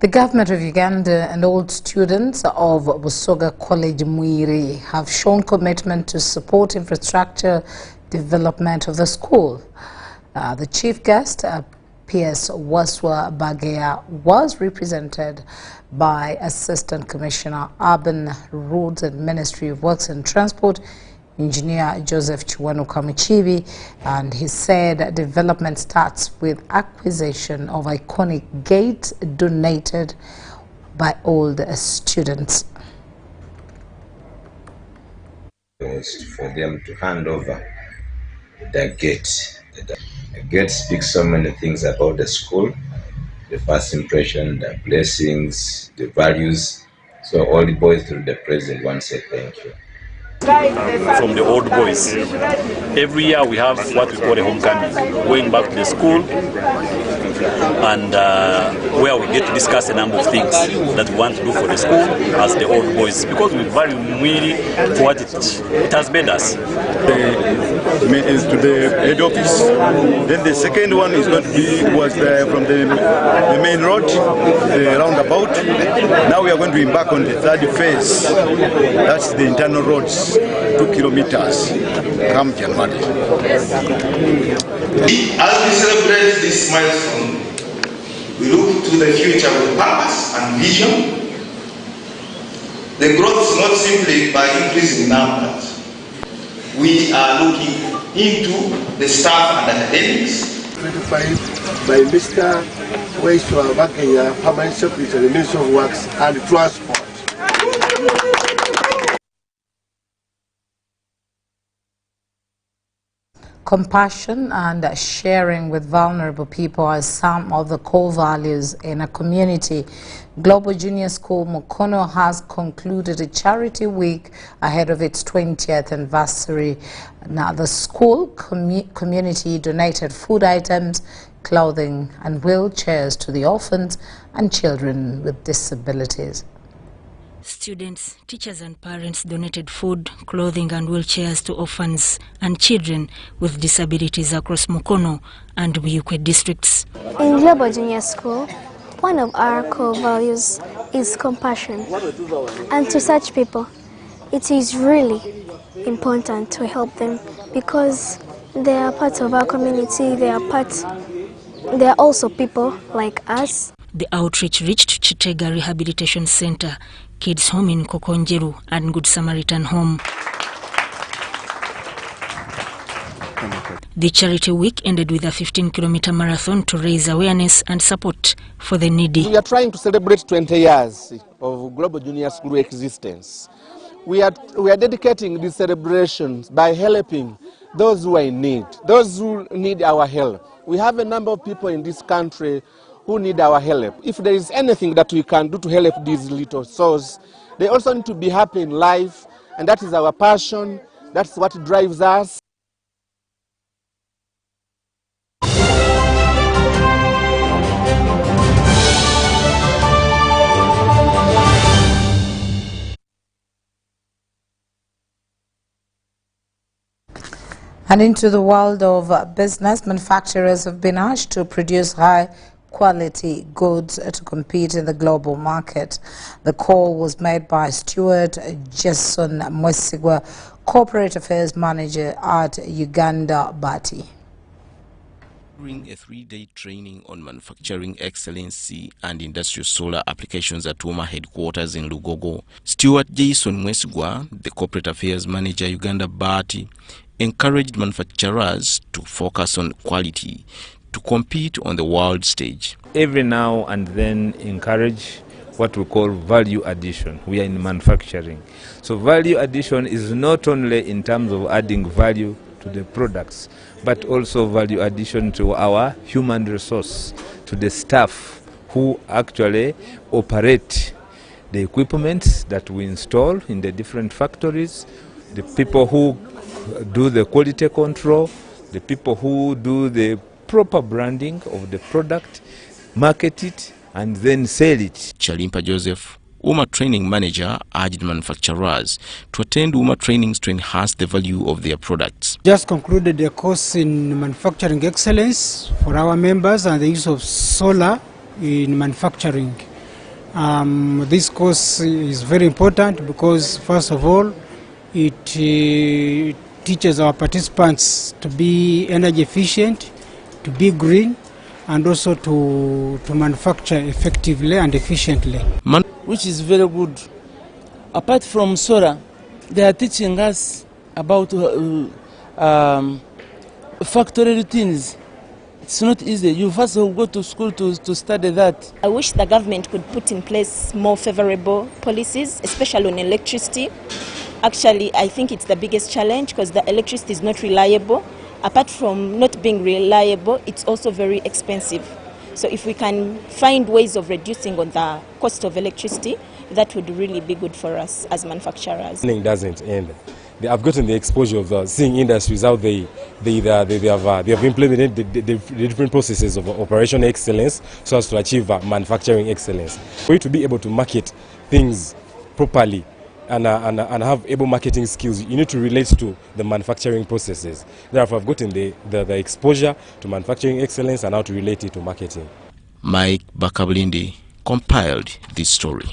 The government of Uganda and all students of Busoga College Muiri have shown commitment to support infrastructure development of the school. The chief guest, P.S. Waswa Bagea, was represented by Assistant Commissioner Urban Roads and Ministry of Works and Transport, Engineer Joseph Chiwanu Kamuchibi, and he said development starts with acquisition of iconic gates donated by all the students. Was for them to hand over the gate. The gate speaks so many things about the school, the first impression, the blessings, the values. So all the boys through the president want to say thank you. From the old boys. Every year we have what we call a homecoming, going back to the school and where we get to discuss a number of things that we want to do for the school as the old boys, because we value really for what it has made us. Is to the head office. Then the second one is going to be from the main road, the roundabout. Now we are going to embark on the third phase. That's the internal roads, 2 kilometers. Come January. As we celebrate this milestone, we look to the future with purpose and vision. The growth is not simply by increasing numbers. We are looking into the staff and academics. 25 by Mr. Waiswa Bakaya, Permanent Secretary of the Ministry of Works and Transport. Compassion and sharing with vulnerable people are some of the core values in a community. Global Junior School Mukono has concluded a charity week ahead of its 20th anniversary. Now, the school community donated food items, clothing and wheelchairs to the orphans and children with disabilities. Students, teachers and parents donated food, clothing and wheelchairs to orphans and children with disabilities across Mukono and Buyukwe districts. In Global Junior School, one of our core values is compassion. And to such people, it is really important to help them because they are part of our community, they are also people like us. The outreach reached Chitega Rehabilitation Center, Kids Home in Kokonjeru and Good Samaritan Home. The charity week ended with a 15-kilometer marathon to raise awareness and support for the needy. We are trying to celebrate 20 years of Global Junior School existence. We are dedicating these celebrations by helping those who are in need, those who need our help. We have a number of people in this country who need our help. If there is anything that we can do to help these little souls, they also need to be happy in life, and that is our passion. That's what drives us. And into the world of business, manufacturers have been asked to produce high-quality goods to compete in the global market. The call was made by Stuart Jason Mwesigwa, Corporate Affairs Manager at Uganda Bati. During a 3-day training on manufacturing excellency and industrial solar applications at WOMA headquarters in Lugogo, Stuart Jason Mwesigwa, the Corporate Affairs Manager Uganda Bati, encouraged manufacturers to focus on quality to compete on the world stage. Every now and then encourage what we call value addition. We are in manufacturing. So value addition is not only in terms of adding value to the products, but also value addition to our human resource, to the staff who actually operate the equipment that we install in the different factories, the people who do the quality control, the people who do the proper branding of the product, market it, and then sell it. Chalimpa Joseph, WOMA Training Manager, urged manufacturers to attend WOMA trainings to enhance the value of their products. Just concluded a course in manufacturing excellence for our members and the use of solar in manufacturing. This course is very important because, first of all, it teaches our participants to be energy efficient, to be green, and also to manufacture effectively and efficiently. Which is very good. Apart from solar, they are teaching us about factory routines. It's not easy. You first go to school to study that. I wish the government could put in place more favorable policies, especially on electricity. Actually, I think it's the biggest challenge because the electricity is not reliable. Apart from not being reliable, it's also very expensive. So if we can find ways of reducing on the cost of electricity, that would really be good for us as manufacturers. It doesn't end. I've gotten the exposure of seeing industries how they have implemented the different processes of operational excellence so as to achieve manufacturing excellence. For you to be able to market things properly and have able marketing skills, you need to relate to the manufacturing processes. Therefore, I've gotten the exposure to manufacturing excellence and how to relate it to marketing. Mike Bakabulindi compiled this story.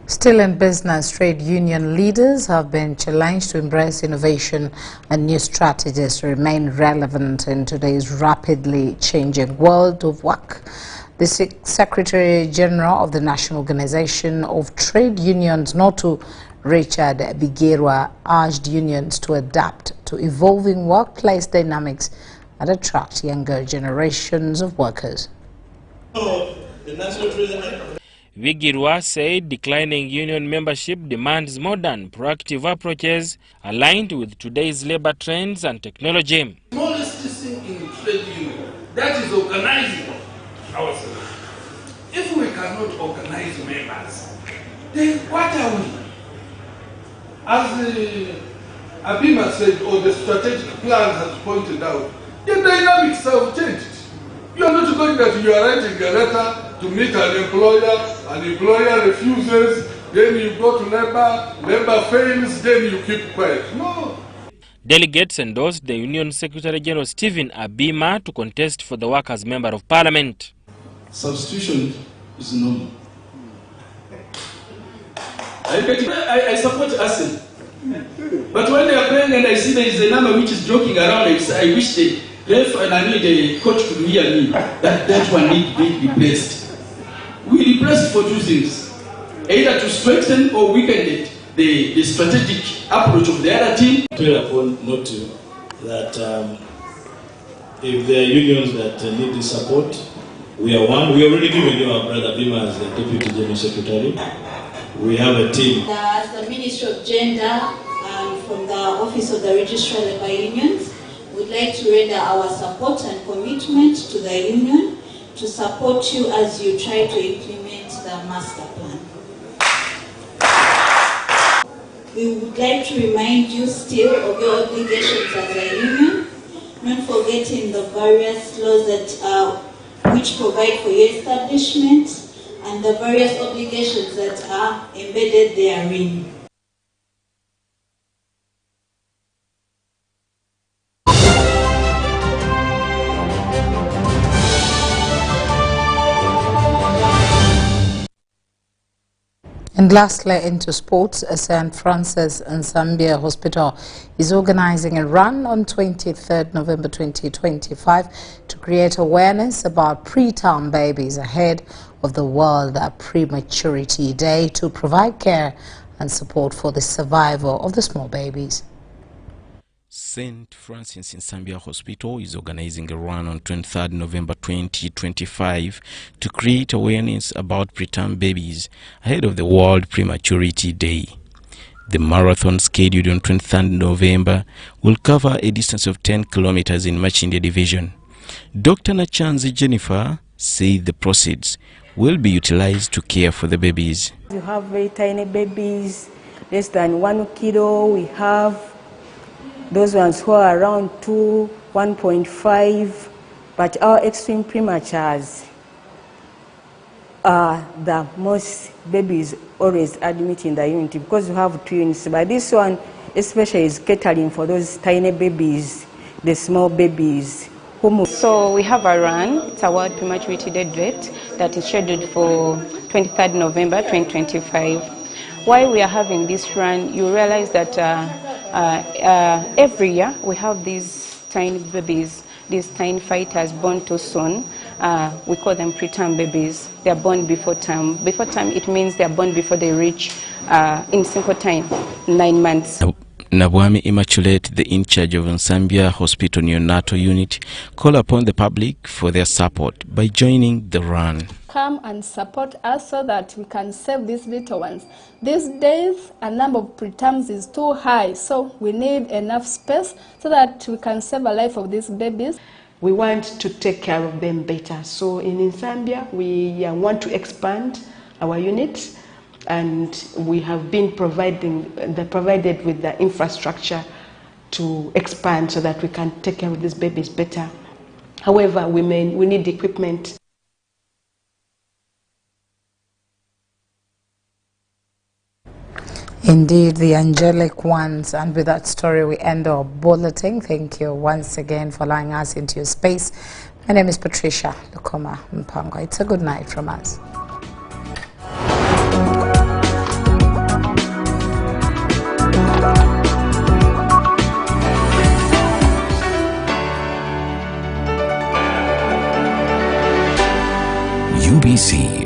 Still in business, trade union leaders have been challenged to embrace innovation and new strategies to remain relevant in today's rapidly changing world of work. The Secretary General of the National Organization of Trade Unions, Notu Richard Bigirwa, urged unions to adapt to evolving workplace dynamics and attract younger generations of workers. Bigirwa said declining union membership demands modern, proactive approaches aligned with today's labor trends and technology. Smallest thing in trade union, that is organizing ourselves. If we cannot organize members, then what are we? As Abima said, or the strategic plan has pointed out, the dynamics have changed. You are not going that you are writing a letter to meet an employer refuses, then you go to labor fails, then you keep quiet. No. Delegates endorsed the Union Secretary General Stephen Abima to contest for the work as Member of Parliament. Substitution is normal. I support ASEM. But when they are playing and I see there is a number which is joking around, I wish the ref and I need a coach to hear me that one needs to be replaced. We replace for two things, either to strengthen or weaken the strategic approach of the other team. Upon note that if there are unions that need the support, we are one. We already given you our brother Bima as the Deputy General Secretary. We have a team. As the Ministry of Gender and from the Office of the Registrar of Labour Unions, we'd like to render our support and commitment to the union to support you as you try to implement the master plan. We would like to remind you still of your obligations as a union, not forgetting the various laws that which provide for your establishment and the various obligations that are embedded therein. And lastly, into sports, St. Francis Nsambia Hospital is organizing a run on 23rd November 2025 to create awareness about preterm babies ahead of the World Prematurity Day to provide care and support for the survival of the small babies. St. Francis Nsambia Hospital is organizing a run on 23rd November 2025 to create awareness about preterm babies ahead of the World Prematurity Day. The marathon, scheduled on 23rd November, will cover a distance of 10 kilometers in Machinde Division. Dr. Nachanzi Jennifer said the proceeds will be utilized to care for the babies. You have very tiny babies, less than 1 kilo. We have those ones who are around 2, 1.5, but our extreme prematures are the most babies always admit in the unit because we have twins. But this one especially is catering for those tiny babies, the small babies. So we have a run, it's a World Prematurity Day date that is scheduled for 23rd November 2025. Why we are having this run, you realize that every year we have these tiny babies, these tiny fighters born too soon. We call them preterm babies. They are born before time. Before time, it means they are born before they reach in simple time, 9 months. Nabwami Immaculate, the in charge of Nsambia Hospital Neonatal Unit, call upon the public for their support by joining the run. Come and support us so that we can save these little ones. These days, a number of preterms is too high, so we need enough space so that we can save the life of these babies. We want to take care of them better. So in Nsambia, we want to expand our unit, and we have been provided with the infrastructure to expand so that we can take care of these babies better. However, we need equipment. Indeed, the angelic ones. And with that story, we end our bulletin. Thank you once again for allowing us into your space. My name is Patricia Lukoma Mpango. It's a good night from us. UBC